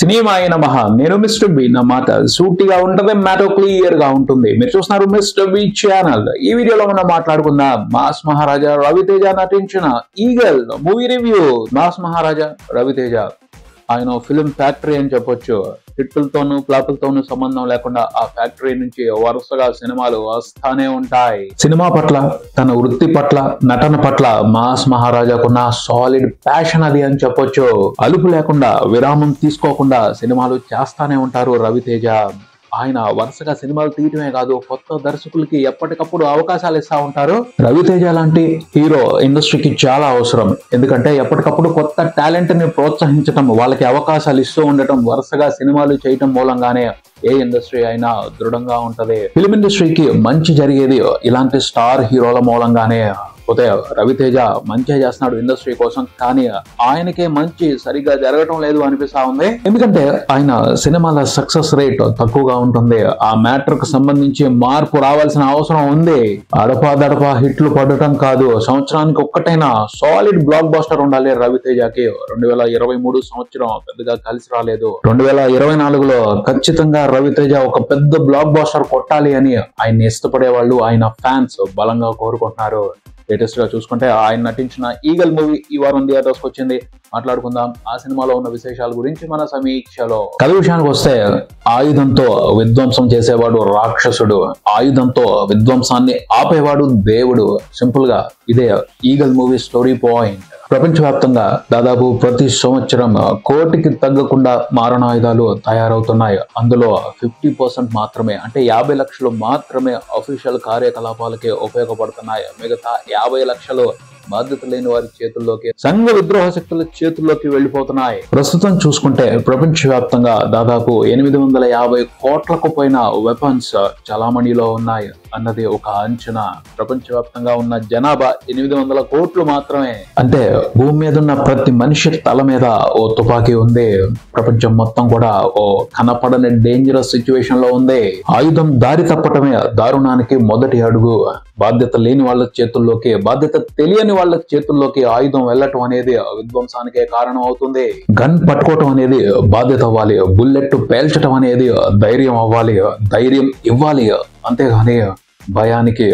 Cinema అయిన మహా నేను మిస్టర్ బి. నా మాట సూటిగా ఉంటది, మ్యాటర్ క్లియర్ గా ఉంటుంది. మీరు చూస్తున్నారు మిస్టర్ బి ఛానల్. ఈ వీడియోలో మనం మాట్లాడుకుందాం మాస్ మహారాజా రవితేజ నటించిన ఈగల్ మూవీ రివ్యూ. మాస్ మహారాజా రవితేజ ఆయన ఫిల్మ్ ఫ్యాక్టరీ అని చెప్పొచ్చు. హిట్లతోనూ ఫ్లాపులతోనూ సంబంధం లేకుండా ఆ ఫ్యాక్టరీ నుంచి వరుసగా సినిమాలు వస్తానే ఉంటాయి. సినిమా పట్ల, తన వృత్తి పట్ల, నటన పట్ల మాస్ మహారాజాకున్న సాలిడ్ ప్యాషన్ అది అని చెప్పొచ్చు. అలుపు లేకుండా, విరామం తీసుకోకుండా సినిమాలు చేస్తానే ఉంటారు రవితేజ. ఆయన వరుసగా సినిమాలు తీయటమే కాదు, కొత్త దర్శకులకి ఎప్పటికప్పుడు అవకాశాలు ఇస్తా ఉంటారు. రవితేజ లాంటి హీరో ఇండస్ట్రీకి చాలా అవసరం. ఎందుకంటే ఎప్పటికప్పుడు కొత్త టాలెంట్ ని ప్రోత్సహించడం, వాళ్ళకి అవకాశాలు ఇస్తూ ఉండటం, వరుసగా సినిమాలు చేయటం మూలంగానే ఏ ఇండస్ట్రీ అయినా దృఢంగా ఉంటది. ఫిల్మ్ ఇండస్ట్రీకి మంచి జరిగేది ఇలాంటి స్టార్ హీరోల మూలంగానే. పోతే రవితేజ మంచిగా చేస్తున్నాడు ఇండస్ట్రీ కోసం, కానీ ఆయనకే మంచి సరిగ్గా జరగటం లేదు అనిపిస్తా ఉంది. ఎందుకంటే ఆయన సినిమాల సక్సెస్ రేట్ తక్కువగా ఉంటుంది. ఆ మ్యాటర్ కు సంబంధించి మార్పు రావాల్సిన అవసరం ఉంది. అడపా హిట్లు పడటం కాదు, సంవత్సరానికి ఒక్కటైనా సాలిడ్ బ్లాక్ బాస్టర్ ఉండాలి రవితేజకి. 2023 సంవత్సరం పెద్దగా కలిసి రాలేదు. 2024లో ఖచ్చితంగా రవితేజ ఒక పెద్ద బ్లాక్ బాస్టర్ కొట్టాలి అని ఆయన ఇష్టపడే వాళ్ళు, ఆయన ఫ్యాన్స్ బలంగా కోరుకుంటున్నారు. లేటెస్ట్ గా చూసుకుంటే ఆయన నటించిన ఈగల్ మూవీ ఈ వారం థియేటర్స్ కి వచ్చింది. మాట్లాడుకుందాం ఆ సినిమాలో ఉన్న విశేషాల గురించి మన సమీక్షలో. కథ విషయానికి వస్తే, ఆయుధంతో విధ్వంసం చేసేవాడు రాక్షసుడు, ఆయుధంతో విధ్వంసాన్ని ఆపేవాడు దేవుడు. సింపుల్ గా ఇదే ఈగల్ మూవీ స్టోరీ పాయింట్. ప్రపంచవ్యాప్తంగా దాదాపు ప్రతి సంవత్సరం 1 కోటికి తగ్గకుండా మారణాయుధాలు తయారవుతున్నాయి. అందులో 50% మాత్రమే, అంటే 50 లక్షలు మాత్రమే అఫీషియల్ కార్యకలాపాలకి ఉపయోగపడుతున్నాయి. మిగతా 50 లక్షలు బాధ్యత లేని వారి చేతుల్లోకి, సంఘ విద్రోహ శక్తుల చేతుల్లోకి వెళ్లిపోతున్నాయి. ప్రస్తుతం చూసుకుంటే ప్రపంచవ్యాప్తంగా దాదాపు 850 కోట్లకు పైన వెపన్స్ చలామణిలో ఉన్నాయి అన్నది ఒక అంచనా. ప్రపంచవ్యాప్తంగా ఉన్న జనాభా 800 కోట్లు మాత్రమే. అంటే భూమి మీద ఉన్న ప్రతి మనిషి తల మీద ఓ తుపాకీ ఉంది. ప్రపంచం మొత్తం కూడా ఓ కనపడని డేంజరస్ సిచ్యువేషన్ లో ఉంది. ఆయుధం దారి తప్పటమే దారుణానికి మొదటి అడుగు. బాధ్యత లేని వాళ్ళ చేతుల్లోకి, బాధ్యత తెలియని వాళ్ళ చేతుల్లోకి ఆయుధం వెళ్ళటం అనేది విధ్వంసానికే కారణం అవుతుంది. గన్ పట్టుకోవటం అనేది బాధ్యత అవ్వాలి. బుల్లెట్ పేల్చటం అనేది ధైర్యం అవ్వాలి, ధైర్యం ఇవ్వాలి. అంతేగాని భయానికి,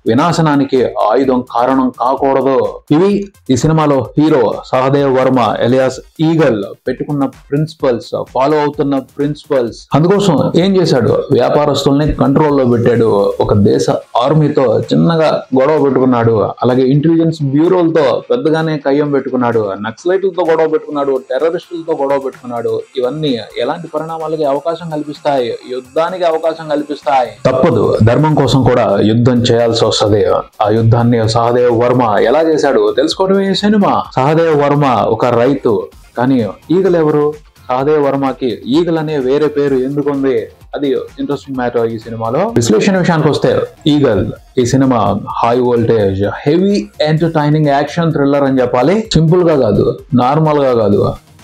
వినాశనానికి ఆయుధం కారణం కాకూడదు. ఇవి ఈ సినిమాలో hero Sahadev Varma alias eagle పెట్టుకున్న ప్రిన్సిపల్స్, ఫాలో అవుతున్న ప్రిన్సిపల్స్. అందుకోసం ఏం చేశాడు, వ్యాపారస్తుల్ని కంట్రోల్లో పెట్టాడు. ఒక దేశ ఆర్మీతో చిన్నగా గొడవ పెట్టుకున్నాడు. అలాగే ఇంటెలిజెన్స్ బ్యూరోలతో పెద్దగానే కయ్యం పెట్టుకున్నాడు. నక్సలైట్లతో గొడవ పెట్టుకున్నాడు, టెర్రరిస్టులతో గొడవ పెట్టుకున్నాడు. ఇవన్నీ ఎలాంటి పరిణామాలకి అవకాశం కల్పిస్తాయి, యుద్ధానికి అవకాశం కల్పిస్తాయి. తప్పదు, ధర్మం కోసం కూడా యుద్ధం చేయాల్సి వస్తుంది. ఆ యుద్ధాన్ని సహదేవ్ వర్మ ఎలా చేశాడు తెలుసుకోవడమే సినిమా. సహదేవ్ వర్మ ఒక రైతు, కానీ ఈగల్ ఎవరు? సహదేవ్ వర్మకి ఈగల్ అనే వేరే పేరు ఎందుకుంది? అది ఇంట్రెస్టింగ్ మ్యాటర్ ఈ సినిమాలో. విశ్లేషణ విషయానికి వస్తే, ఈగల్ ఈ cinema high voltage, heavy entertaining action thriller అని చెప్పాలి. సింపుల్ గా కాదు, నార్మల్ గా కాదు,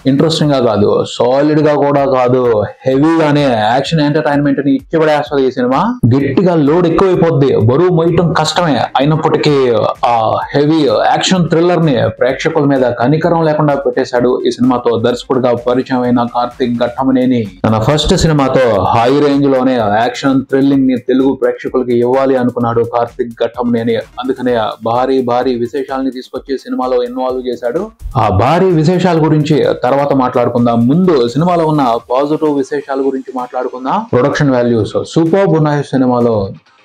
ఇంట్రెస్టింగ్ గా కాదు, సాలిడ్ గా కూడా కాదు, హెవీగానే యాక్షన్ ఎంటర్టైన్మెంట్ ని ఇచ్చిపడేస్తుంది ఈ సినిమా. గట్టిగా లోడ్ ఎక్కువైపోద్ది, బరువు మోయటం కష్టమే. అయినప్పటికీ ఆ హెవీ యాక్షన్ థ్రిల్లర్ ని ప్రేక్షకుల మీద కనికరం లేకుండా పెట్టేశాడు ఈ సినిమాతో దర్శకుడిగా పరిచయం అయిన కార్తిక్ ఘట్టమనేని. తన ఫస్ట్ సినిమాతో హై రేంజ్ లోనే యాక్షన్ థ్రిల్లింగ్ ని తెలుగు ప్రేక్షకులకి ఇవ్వాలి అనుకున్నాడు కార్తిక్ ఘట్టమనేని. అందుకనే భారీ విశేషాలని తీసుకొచ్చి సినిమాలో ఇన్వాల్వ్ చేశాడు. ఆ భారీ విశేషాల గురించి తర్వాత మాట్లాడుకుందాం. ముందు సినిమాలో ఉన్న పాజిటివ్ విశేషాల గురించి మాట్లాడుకుందాం. ప్రొడక్షన్ వాల్యూస్ సూపర్బ్ ఉన్నాయి సినిమాలో.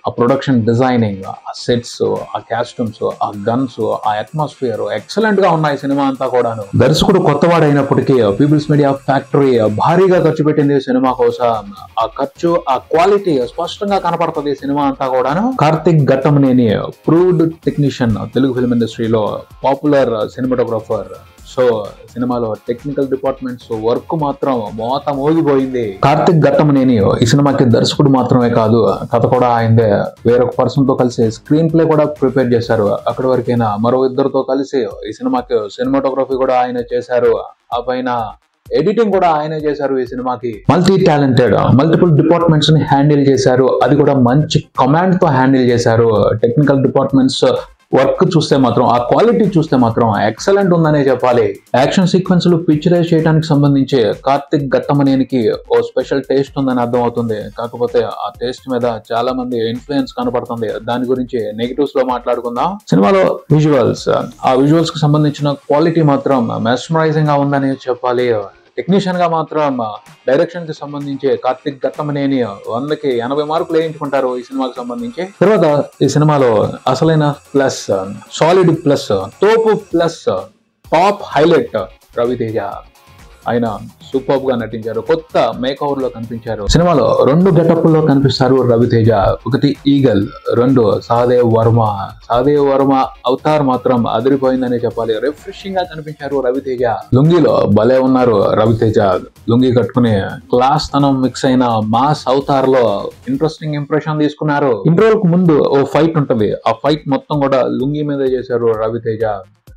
ఆ ప్రొడక్షన్ డిజైనింగ్, ఆ సెట్స్, ఆ కాస్ట్యూమ్స్, ఆ గన్స్, ఆ అట్మాస్ఫియర్ ఎక్సలెంట్ గా ఉన్నాయి సినిమా అంతా కూడాను. దర్శకుడు కొత్తవాడైనప్పటికీ పీపుల్స్ మీడియా ఫ్యాక్టరీ భారీగా ఖర్చు పెట్టింది సినిమా కోసం. ఆ ఖర్చు, ఆ క్వాలిటీ స్పష్టంగా కనపడుతుంది సినిమా అంతా కూడాను. Karthik Ghattamaneni proved technician, Telugu film ఇండస్ట్రీలో పాపులర్ సినిమాటోగ్రాఫర్. సో సినిమాలో టెక్నికల్ డిపార్ట్మెంట్స్ వర్క్ మాత్రం మోత మోగిపోయింది. కార్తిక్ ఘట్టమనేని ఈ సినిమాకి దర్శకుడు మాత్రమే కాదు, కథ కూడా ఆయనదే. వేరొక పర్సన్ తో కలిసి స్క్రీన్ ప్లే కూడా ప్రిపేర్ చేశారు. అక్కడి వరకైనా మరో ఇద్దరితో కలిసి ఈ సినిమాకి సినిమాటోగ్రఫీ కూడా ఆయన చేశారు. ఆ పైన ఎడిటింగ్ కూడా ఆయనే చేశారు ఈ సినిమాకి. మల్టీ టాలెంటెడ్, మల్టిపుల్ డిపార్ట్మెంట్స్ ని హ్యాండిల్ చేశారు. అది కూడా మంచి కమాండ్ తో హ్యాండిల్ చేశారు. టెక్నికల్ డిపార్ట్మెంట్స్ వర్క్ చూస్తే మాత్రం, ఆ క్వాలిటీ చూస్తే మాత్రం ఎక్సలెంట్ ఉందనే చెప్పాలి. యాక్షన్ సీక్వెన్స్ లు పిక్చరైజ్ చేయడానికి సంబంధించి కార్తిక్ ఘట్టమనేనికి ఓ స్పెషల్ టేస్ట్ ఉందని అర్థం అవుతుంది. కాకపోతే ఆ టేస్ట్ మీద చాలా మంది ఇన్ఫ్లుయెన్స్ కనపడుతుంది. దాని గురించి నెగిటివ్స్ లో మాట్లాడుకుందాం. సినిమాలో విజువల్స్, ఆ విజువల్స్ కి సంబంధించిన క్వాలిటీ మాత్రం మెస్మరైజింగ్ గా ఉందని చెప్పాలి. టెక్నీషియన్ గా మాత్రం డైరెక్షన్ కి సంబంధించి కార్తిక్ ఘట్టమనేని 100కి 80 మార్కులు వేయించుకుంటారు ఈ సినిమాకి సంబంధించి. తర్వాత ఈ సినిమాలో అసలైన ప్లస్, సాలిడ్ ప్లస్, తోపు ప్లస్, టాప్ హైలైట్ రవితేజ. ఆయన సూపర్ గా నటించారు. కొత్త మేకఓవర్ లో కనిపించారు. సినిమాలో 2 గెటప్ లో కనిపిస్తారు రవితేజ. ఒకటి ఈగల్, 2 సహదేవ్ వర్మ. సహదేవ్ వర్మ అవతార్ మాత్రం అదిరిపోయిందని చెప్పాలి. రిఫ్రెషింగ్ గా కనిపించారు రవితేజ. లుంగిలో భలే ఉన్నారు రవితేజ. లుంగి కట్టుకుని క్లాస్ తనం మిక్స్ అయిన మాస్ అవతార్ లో ఇంట్రెస్టింగ్ ఇంప్రెషన్ తీసుకున్నారు. ఇంటర్వెల్ కు ముందు ఓ ఫైట్ ఉంటది. ఆ ఫైట్ మొత్తం కూడా లుంగి మీద చేశారు రవితేజ.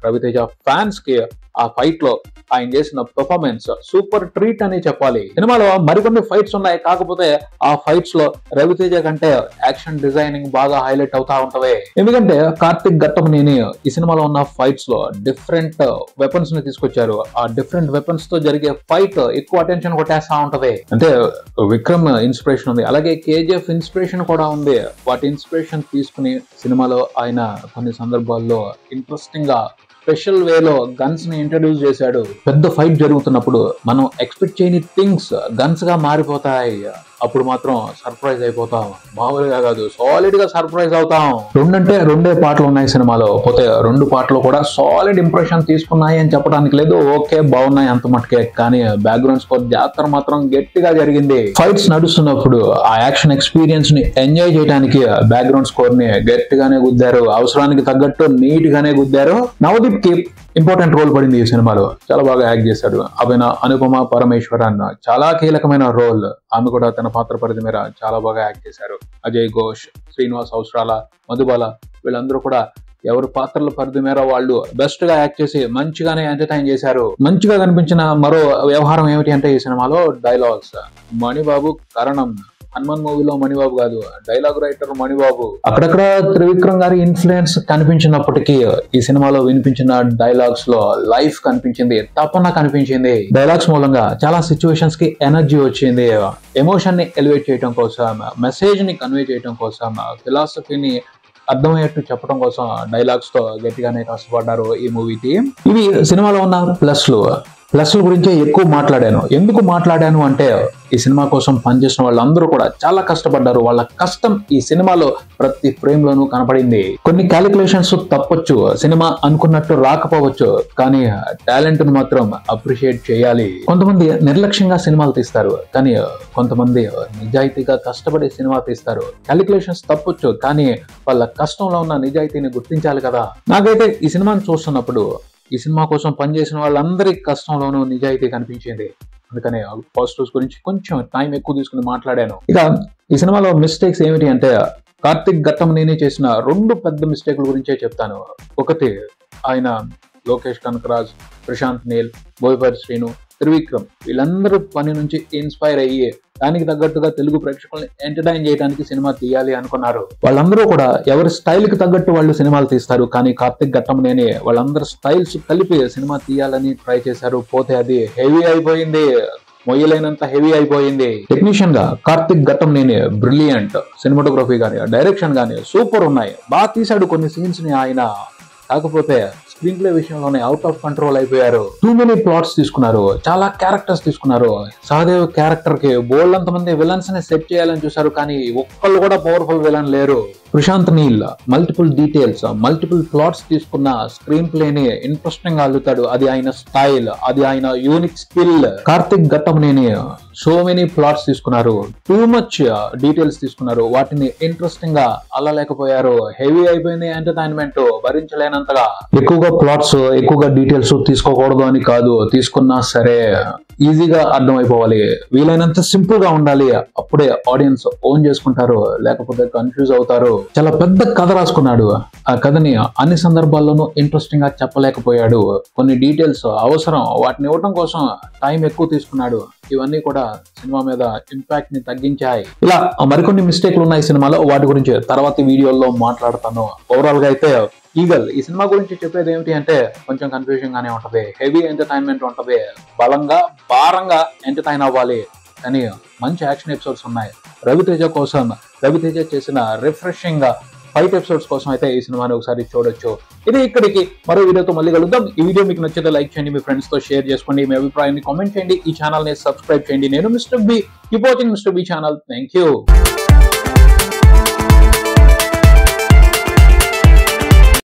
రవితేజ ఫ్యాన్స్ కి ఆ ఫైట్ లో ఆయన చేసిన పెర్ఫార్మెన్స్ సూపర్ ట్రీట్ అని చెప్పాలి. సినిమాలో మరికొన్ని ఫైట్స్ ఉన్నాయి. కాకపోతే ఆ ఫైట్స్ లో రవితేజ కంటే యాక్షన్ డిజైనింగ్ బాగా హైలైట్ అవుతా ఉంటది. ఎందుకంటే కార్తిక్ ఘట్టమనేని ఈ సినిమాలో ఉన్న ఫైట్స్ లో డిఫరెంట్ వెపన్స్ ని తీసుకొచ్చారు. ఆ డిఫరెంట్ వెపన్స్ తో జరిగే ఫైట్ ఎక్కువ అటెన్షన్ కొట్టేస్తా ఉంటది. అంటే విక్రమ్ ఇన్స్పిరేషన్ ఉంది, అలాగే కేజీఎఫ్ ఇన్స్పిరేషన్ కూడా ఉంది. వాటి ఇన్స్పిరేషన్ తీసుకుని సినిమాలో ఆయన కొన్ని సందర్భాల్లో ఇంట్రెస్టింగ్ గా స్పెషల్ వేలో గన్స్ ని ఇంట్రడ్యూస్ చేశాడు. పెద్ద ఫైట్ జరుగుతున్నప్పుడు మనం ఎక్స్పెక్ట్ చేయని థింగ్స్ గన్స్ గా మారిపోతాయి. అప్పుడు మాత్రం సర్ప్రైజ్ అయిపోతాం. మామూలుగా కాదు, సాలిడ్ గా సర్ప్రైజ్ అవుతాం. 2 పాటలు ఉన్నాయి సినిమాలో. పోతే 2 పాటలు కూడా సాలిడ్ ఇంప్రెషన్ తీసుకున్నాయి అని చెప్పడానికి లేదు. ఓకే, బాగున్నాయి అంత మటుకే. కానీ బ్యాక్గ్రౌండ్ స్కోర్ జాతర మాత్రం గట్టిగా జరిగింది. ఫైట్స్ నడుస్తున్నప్పుడు ఆ యాక్షన్ ఎక్స్పీరియన్స్ ని ఎంజాయ్ చేయడానికి బ్యాక్గ్రౌండ్ స్కోర్ ని గట్టిగానే గుద్దారు. అవసరానికి తగ్గట్టు నీట్ గానే గుద్దారు. నవదీప్ కి ఇంపార్టెంట్ రోల్ పడింది ఈ సినిమాలో. చాలా బాగా యాక్ట్ చేశాడు. అనుపమ పరమేశ్వరన్ చాలా కీలకమైన రోల్. ఆమె కూడా తన పాత్ర పరిధి మేర చాలా బాగా యాక్ట్ చేశారు. అజయ్ ఘోష్, శ్రీనివాస్ ఔస్రాల, మధుబాల వీళ్ళందరూ కూడా ఎవరి పాత్రల పరిధి మేర వాళ్ళు బెస్ట్ గా యాక్ట్ చేసి మంచిగానే ఎంటర్టైన్ చేశారు. మంచిగా కనిపించిన మరో వ్యవహారం ఏమిటి అంటే ఈ సినిమాలో డైలాగ్స్. మణిబాబు కరణం. హనుమాన్ మూవీలో మణిబాబు కాదు, డైలాగ్ రైటర్ మణిబాబు. అక్కడక్కడ త్రివిక్రమ్ గారి ఇన్ఫ్లుయెన్స్ కనిపించినప్పటికీ ఈ సినిమాలో వినిపించిన డైలాగ్స్ లో లైఫ్ కనిపించింది, తపన కనిపించింది. డైలాగ్స్ మూలంగా చాలా సిచ్యువేషన్స్ కి ఎనర్జీ వచ్చింది. ఎమోషన్ ని ఎలివేట్ చేయడం కోసం, మెసేజ్ ని కన్వే చేయడం కోసం, ఫిలాసఫీని అర్థమయ్యేట్టు చెప్పడం కోసం డైలాగ్స్ తో గట్టిగానే కష్టపడ్డారు ఈ మూవీ టీం. ఇవి సినిమాలో ఉన్న ప్లస్ల గురించే ఎక్కువ మాట్లాడాను. ఎందుకు మాట్లాడాను అంటే ఈ సినిమా కోసం పనిచేసిన వాళ్ళందరూ కూడా చాలా కష్టపడ్డారు. వాళ్ళ కష్టం ఈ సినిమాలో ప్రతి ఫ్రేమ్ లోనూ కనపడింది. కొన్ని క్యాలిక్యులేషన్స్ తప్పొచ్చు, సినిమా అనుకున్నట్టు రాకపోవచ్చు, కానీ టాలెంట్ ను మాత్రం అప్రిషియేట్ చేయాలి. కొంతమంది నిర్లక్ష్యంగా సినిమాలు తీస్తారు, కానీ కొంతమంది నిజాయితీగా కష్టపడి సినిమా తీస్తారు. క్యాలిక్యులేషన్స్ తప్పొచ్చు, కానీ వాళ్ళ కష్టంలో ఉన్న నిజాయితీని గుర్తించాలి కదా. నాకైతే ఈ సినిమాను చూస్తున్నప్పుడు ఈ సినిమా కోసం పనిచేసిన వాళ్ళందరి కష్టంలోనూ నిజాయితీ కనిపించింది. అందుకనే పాజిటివ్స్ గురించి కొంచెం టైం ఎక్కువ తీసుకుని మాట్లాడాను. ఇక ఈ సినిమాలో మిస్టేక్స్ ఏమిటి అంటే కార్తిక్ ఘట్టమనేని చేసిన 2 పెద్ద మిస్టేక్ల గురించే చెప్తాను. ఒకటి, ఆయన లోకేష్ కనకరాజ్, ప్రశాంత్ నీల్, బోయపాటి శ్రీను, త్రివిక్రమ్ వీళ్ళందరూ పని నుంచి ఇన్స్పైర్ అయ్యి దానికి తగ్గట్టుగా తెలుగు ప్రేక్షకుల్ని ఎంటర్టైన్ చేయడానికి సినిమా తీయాలి అనుకున్నారు. వాళ్ళందరూ కూడా ఎవరి స్టైల్ కి తగ్గట్టు వాళ్ళు సినిమాలు తీస్తారు, కానీ కార్తిక్ ఘట్టమనేని వాళ్ళందరూ స్టైల్స్ కలిపి సినిమా తీయాలని ట్రై చేశారు. పోతే అది హెవీ అయిపోయింది, మొయ్యలేనంత హెవీ అయిపోయింది. టెక్నీషియన్ గా కార్తిక్ ఘట్టమనేని బ్రిలియంట్. సినిమాటోగ్రఫీ గానీ డైరెక్షన్ గానీ సూపర్ ఉన్నాయి. బాగా తీశాడు కొన్ని సీన్స్ ని ఆయన. కాకపోతే స్క్రీన్ ప్లే విషయంలోనే అవుట్ ఆఫ్ కంట్రోల్ అయిపోయారు. టూ మెనీ ప్లాట్స్ తీసుకున్నారు, చాలా క్యారెక్టర్స్ తీసుకున్నారు. సహదేవ్ క్యారెక్టర్ కి బోల్డ్ అంతమంది విలన్స్ ని సెట్ చేయాలని చూసారు, కానీ ఒక్కళ్ళు కూడా పవర్ఫుల్ విలన్ లేరు. Prashanth Neel multiple details, multiple plots తీసుకున్న స్క్రీన్ ప్లే ని ఇంట్రెస్టింగ్ గా అల్లుతాడు. అది ఆయన స్టైల్, అది ఆయన unique skill. Karthik Ghattamaneni so many plots తీసుకున్నారు, టూ మచ్ డీటెయిల్స్ తీసుకున్నారు, వాటిని ఇంట్రెస్టింగ్ గా అల్లలేకపోయారు. హెవీ అయిపోయింది ఎంటర్టైన్మెంట్, భరించలేనంతగా. ఎక్కువగా ప్లాట్స్, ఎక్కువగా డీటెయిల్స్ తీసుకోకూడదు అని కాదు, తీసుకున్నా సరే ఈజీగా అర్థమైపోవాలి, వీలైనంత సింపుల్ గా ఉండాలి. అప్పుడే ఆడియన్స్ ఓన్ చేసుకుంటారు, లేకపోతే కన్ఫ్యూజ్ అవుతారు. చాలా పెద్ద కథ రాసుకున్నాడు. ఆ కథని అన్ని సందర్భాల్లోనూ ఇంట్రెస్టింగ్ గా చెప్పలేకపోయాడు. కొన్ని డీటెయిల్స్ అవసరం, వాటిని ఇవ్వడం కోసం టైం ఎక్కువ తీసుకున్నాడు. ఇవన్నీ కూడా సినిమా మీద ఇంపాక్ట్ ని తగ్గించాయి. ఇలా మరికొన్ని మిస్టేక్లు ఉన్నాయి సినిమాలో, వాటి గురించి తర్వాత వీడియోలో మాట్లాడతాను. ఓవరాల్ గా అయితే ఈగల్ ఈ సినిమా గురించి చెప్పేది ఏమిటి అంటే కొంచెం కన్ఫ్యూజన్ గానే ఉంటది. హెవీ ఎంటర్టైన్మెంట్ ఉంటది, బలంగా భారంగా ఎంటర్టైన్ అవ్వాలి, కానీ మంచి యాక్షన్ ఎపిసోడ్స్ ఉన్నాయి. రవితేజ చేసిన రిఫ్రెషింగ్ ఫైట్ ఎపిసోడ్స్ కోసం అయితే ఈ సినిమాని ఒకసారి చూడొచ్చు. ఇది ఇక్కడికి, మరో వీడియోతో మళ్ళీ కలుద్దాం. ఈ వీడియో మీకు నచ్చితే లైక్ చేయండి, మీ ఫ్రెండ్స్ తో షేర్ చేసుకోండి, మీ అభిప్రాయాన్ని కామెంట్ చేయండి, ఈ ఛానల్ ని సబ్స్క్రైబ్ చేయండి. నేను mister B, keep watching mister B channel. Thank you.